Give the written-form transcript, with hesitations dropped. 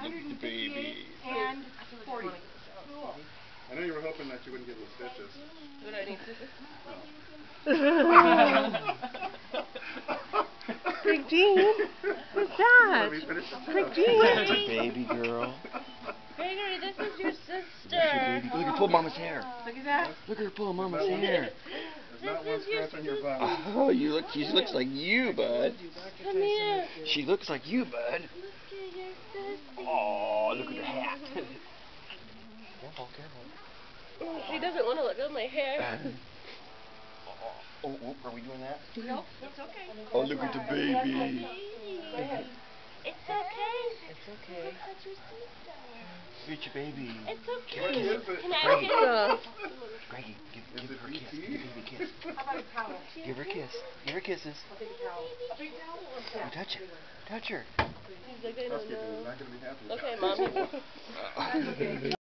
158 and 40. Cool. I know you were hoping that you wouldn't get the stitches. Would I need scissors? Big Dean, what's that? Big Dean. That's your baby girl. Gregory, this is your sister. That's your baby. Look at her pull Mama's hair. Look at that. Look at her pull Mama's hair. There's not one scratch on your butt. Oh, she looks like you, bud. Come here. She looks like you, bud. Look at your sister. Oh, look at her hat. Careful, careful. She doesn't want to look at my hair. Oh, are we doing that? No, it's okay. Oh, look at the baby. It's okay. It's okay. Look at your sister. Look at your baby. It's okay. What is it? Can I kiss? Greggy, give her a BT? kiss. Give the baby a kiss. How about a towel? Give her a kiss. Give her kisses. I'll take a towel. Street towel? Oh, touch it. Touch her. She's like, I don't Housekeeping is know. not going to be happy. Okay, Mom.